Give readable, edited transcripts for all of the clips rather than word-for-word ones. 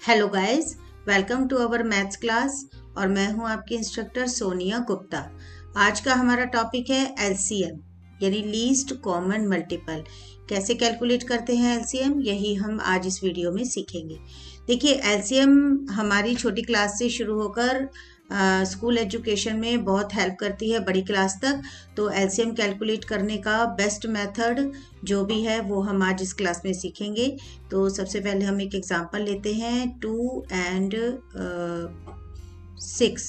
Hello guys, welcome to our maths class. और मैं हूं आपकी इंस्ट्रक्टर सोनिया गुप्ता। आज का हमारा टॉपिक है एलसीएम यानी लीस्ट कॉमन मल्टीपल। कैसे कैलकुलेट करते हैं एलसीएम, यही हम आज इस वीडियो में सीखेंगे। देखिए, एलसीएम हमारी छोटी क्लास से शुरू होकर स्कूल एजुकेशन में बहुत हेल्प करती है बड़ी क्लास तक। तो एलसीएम कैलकुलेट करने का बेस्ट मेथड जो भी है वो हम आज इस क्लास में सीखेंगे। तो सबसे पहले हम एक एग्जांपल लेते हैं 2 and 6।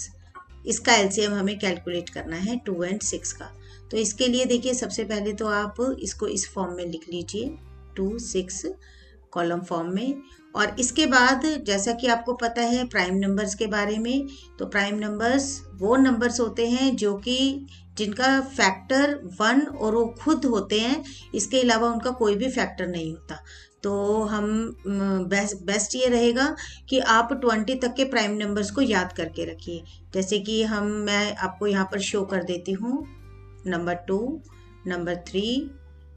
इसका एलसीएम हमें कैलकुलेट करना है 2 and 6 का। तो इसके लिए देखिए, सबसे पहले तो आप इसको इस फॉर्म में लिख लीजिए 2 6 कॉलम फॉर्म में। और इसके बाद जैसा कि आपको पता है प्राइम नंबर्स के बारे में, तो प्राइम नंबर्स वो नंबर्स होते हैं जो कि जिनका फैक्टर 1 और वो खुद होते हैं, इसके अलावा उनका कोई भी फैक्टर नहीं होता। तो हम बेस्ट ये रहेगा कि आप 20 तक के प्राइम नंबर्स को याद करके रखिए। जैसे कि मैं आपको यहाँ पर शो कर देती हूँ number 2, number 3,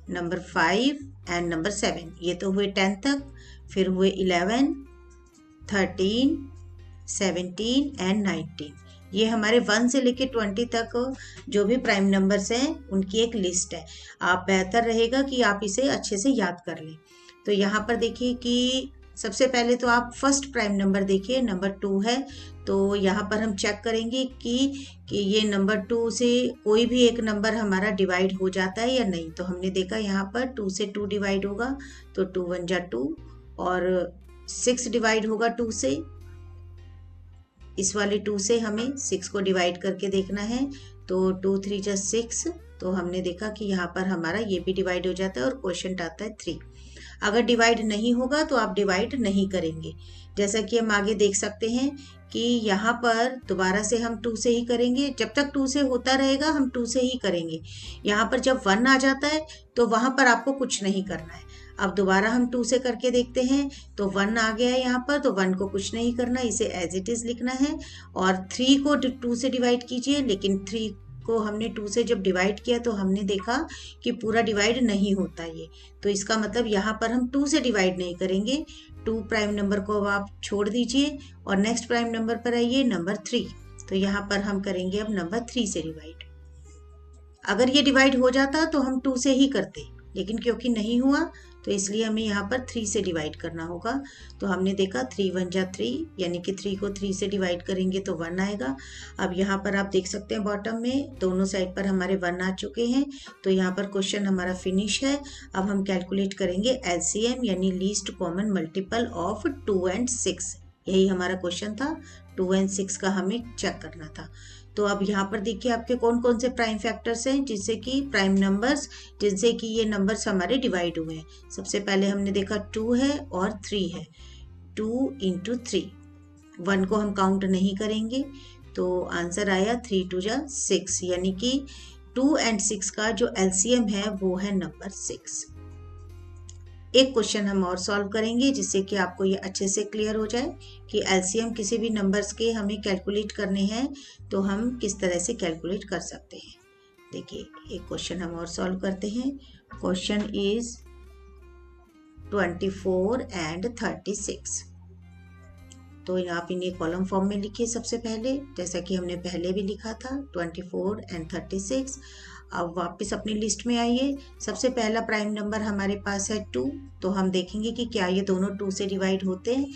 number 5 and number 7। ये तो हुए 10 तक। फिर हुए 11, 13, 17 एंड 19। ये हमारे 1 से लेके 20 तक जो भी प्राइम नंबर्स हैं उनकी एक लिस्ट है। आप बेहतर रहेगा कि आप इसे अच्छे से याद कर लें। तो यहाँ पर देखिए कि सबसे पहले तो आप फर्स्ट प्राइम नंबर देखिए, नंबर 2 है। तो यहाँ पर हम चेक करेंगे कि ये नंबर 2 से कोई भी एक नंबर हमारा डिवाइड हो जाता है या नहीं। तो हमने देखा यहाँ पर 2 से 2 डिवाइड होगा, तो 2 1 जा 2, और 6 डिवाइड होगा 2 से। इस वाले 2 से हमें 6 को डिवाइड करके देखना है, तो 2 3 जा 6। तो हमने देखा कि यहाँ पर हमारा ये भी डिवाइड हो जाता है और क्वोशंट आता है 3। अगर डिवाइड नहीं होगा तो आप डिवाइड नहीं करेंगे। जैसा कि हम आगे देख सकते हैं कि यहाँ पर दोबारा से हम 2 से ही करेंगे। जब तक 2 से होता रहेगा हम 2 से ही करेंगे। यहाँ पर जब 1 आ जाता है तो वहाँ पर आपको कुछ नहीं करना है। अब दोबारा हम 2 से करके देखते हैं, तो 1 आ गया है यहाँ पर, तो 1 को कुछ नहीं करना, इसे एज इट इज लिखना है। और 3 को 2 से डिवाइड कीजिए, लेकिन 3 को हमने 2 से जब डिवाइड किया तो हमने देखा कि पूरा डिवाइड नहीं होता ये। तो इसका मतलब यहाँ पर हम 2 से डिवाइड नहीं करेंगे। 2 प्राइम नंबर को अब आप छोड़ दीजिए और नेक्स्ट प्राइम नंबर पर आइए, नंबर 3। तो यहाँ पर हम करेंगे अब नंबर 3 से डिवाइड। अगर ये डिवाइड हो जाता तो हम 2 से ही करते, लेकिन क्योंकि नहीं हुआ तो इसलिए हमें यहाँ पर 3 से डिवाइड करना होगा। तो हमने देखा 3 1 जा 3, यानी कि 3 को 3 से डिवाइड करेंगे तो 1 आएगा। अब यहाँ पर आप देख सकते हैं बॉटम में दोनों साइड पर हमारे 1 आ चुके हैं। तो यहाँ पर क्वेश्चन हमारा फिनिश है। अब हम कैलकुलेट करेंगे एलसीएम यानी least common multiple of 2 and 6। यही हमारा क्वेश्चन था, 2 and 6 का हमें चेक करना था। तो अब यहाँ पर देखिए आपके कौन कौन से प्राइम फैक्टर्स हैं, जिससे कि प्राइम नंबर्स जिनसे कि ये नंबर्स हमारे डिवाइड हुए हैं। सबसे पहले हमने देखा 2 है और 3 है। 2 into 3, 1 को हम काउंट नहीं करेंगे, तो आंसर आया 3 2 जा 6, यानी कि 2 and 6 का जो एलसीएम है वो है नंबर 6। एक क्वेश्चन हम और सॉल्व करेंगे जिससे कि आपको ये अच्छे से क्लियर हो जाए कि एलसीएम किसी भी नंबर्स के हमें कैलकुलेट करने हैं तो हम किस तरह से कैलकुलेट कर सकते हैं। देखिए, एक क्वेश्चन हम और सॉल्व करते हैं। Question is 24 and 36। तो आप इन्हें कॉलम फॉर्म में लिखिए सबसे पहले, जैसा कि हमने पहले भी लिखा था 24 and 36। अब वापस अपनी लिस्ट में आइए। सबसे पहला प्राइम नंबर हमारे पास है 2, तो हम देखेंगे कि क्या ये दोनों 2 से डिवाइड होते हैं।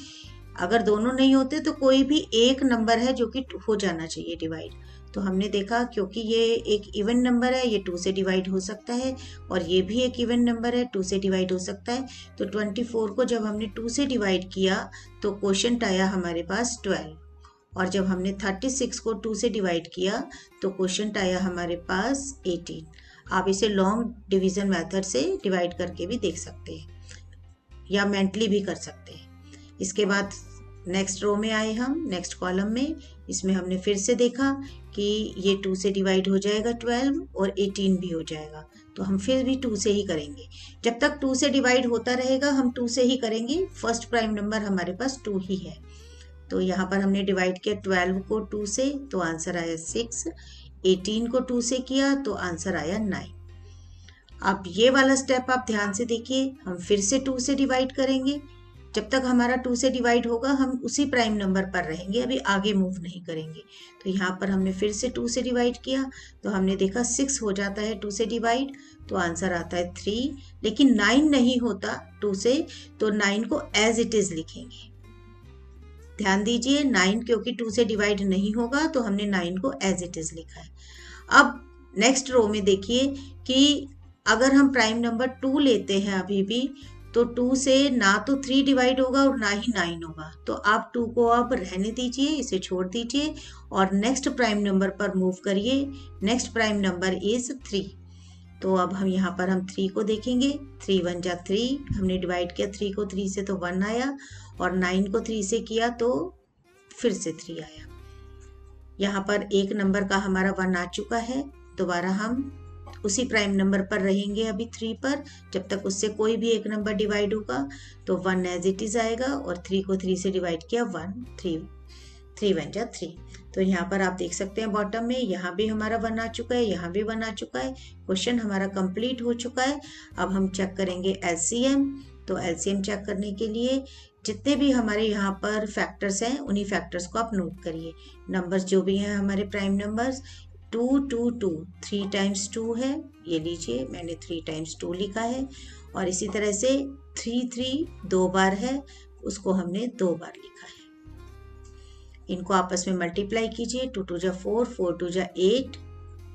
अगर दोनों नहीं होते तो कोई भी एक नंबर है जो कि हो जाना चाहिए डिवाइड। तो हमने देखा क्योंकि ये एक इवन नंबर है, ये 2 से डिवाइड हो सकता है, और ये भी एक इवन नंबर है, 2 से डिवाइड हो सकता है। तो 24 को जब हमने 2 से डिवाइड किया तो क्वोशंट आया हमारे पास 12, और जब हमने 36 को 2 से डिवाइड किया तो क्वोशंट आया हमारे पास 18। आप इसे लॉन्ग डिवीजन मेथड से डिवाइड करके भी देख सकते हैं या मेंटली भी कर सकते हैं। इसके बाद नेक्स्ट रो में आए हम, नेक्स्ट कॉलम में। इसमें हमने फिर से देखा कि ये 2 से डिवाइड हो जाएगा 12 और 18 भी हो जाएगा, तो हम फिर भी 2 से ही करेंगे। जब तक 2 से डिवाइड होता रहेगा हम 2 से ही करेंगे। फर्स्ट प्राइम नंबर हमारे पास 2 ही है। तो यहाँ पर हमने डिवाइड किया 12 को 2 से, तो आंसर आया 6। 18 को 2 से किया तो आंसर आया 9। अब ये वाला स्टेप आप ध्यान से देखिए, हम फिर से 2 से डिवाइड करेंगे जब तक हमारा 2 से डिवाइड होगा हम उसी प्राइम नंबर पर रहेंगे, अभी आगे मूव नहीं करेंगे। तो यहाँ पर हमने फिर से 2 से डिवाइड किया तो हमने देखा 6 हो जाता है 2 से डिवाइड, तो आंसर आता है 3। लेकिन 9 नहीं होता 2 से, तो 9 को एज इट इज लिखेंगे। ध्यान दीजिए 9 क्योंकि 2 से डिवाइड नहीं होगा तो हमने 9 को एज इट इज लिखा है। अब नेक्स्ट रो में देखिए कि अगर हम प्राइम नंबर 2 लेते हैं अभी भी, तो 2 से ना तो 3 डिवाइड होगा और ना ही 9 होगा, तो आप 2 को अब रहने दीजिए, इसे छोड़ दीजिए और नेक्स्ट प्राइम नंबर पर मूव करिए। Next prime number is 3। तो अब हम यहाँ पर हम 3 को देखेंगे। 3 1 जा 3, हमने डिवाइड किया 3 को 3 से तो 1 आया, और 9 को 3 से किया तो फिर से 3 आया। यहाँ पर एक नंबर का हमारा 1 आ चुका है। दोबारा हम उसी प्राइम नंबर पर रहेंगे अभी 3 पर, जब तक उससे कोई भी एक नंबर डिवाइड होगा तो 1 एज इट इज आएगा, और 3 को 3 से डिवाइड किया 1, 3 1 जा 3। तो यहाँ पर आप देख सकते हैं बॉटम में यहाँ भी हमारा 1 आ चुका है, यहाँ भी 1 आ चुका है। क्वेश्चन हमारा कंप्लीट हो चुका है। अब हम चेक करेंगे एलसीएम। तो एलसीएम चेक करने के लिए जितने भी हमारे यहाँ पर फैक्टर्स हैं उन्हीं फैक्टर्स को आप नोट करिए। नंबर्स जो भी हैं हमारे प्राइम नंबर्स 2 2 2, 3 टाइम्स 2 है, ये लीजिए मैंने 3 टाइम्स 2 लिखा है। और इसी तरह से 3 3 2 बार है, उसको हमने 2 बार लिखा है। इनको आपस में मल्टीप्लाई कीजिए। 2 2 जा 4, 4 2 जा 8,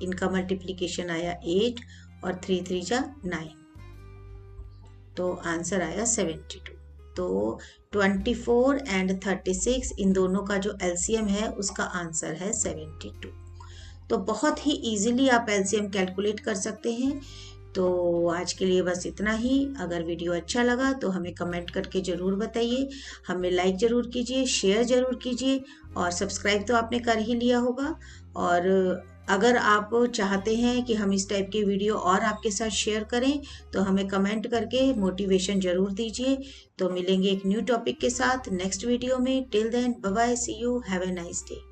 इनका मल्टीप्लिकेशन आया 8, और 3 3 जा 9, तो आंसर आया 72। तो 24 एंड 36 इन दोनों का जो एलसीएम है उसका आंसर है 72। तो बहुत ही इजीली आप एलसीएम कैलकुलेट कर सकते हैं। तो आज के लिए बस इतना ही। अगर वीडियो अच्छा लगा तो हमें कमेंट करके ज़रूर बताइए, हमें लाइक ज़रूर कीजिए, शेयर ज़रूर कीजिए, और सब्सक्राइब तो आपने कर ही लिया होगा। और अगर आप चाहते हैं कि हम इस टाइप की वीडियो और आपके साथ शेयर करें तो हमें कमेंट करके मोटिवेशन ज़रूर दीजिए। तो मिलेंगे एक न्यू टॉपिक के साथ नेक्स्ट वीडियो में। Till then bye bye, see you, have a nice day.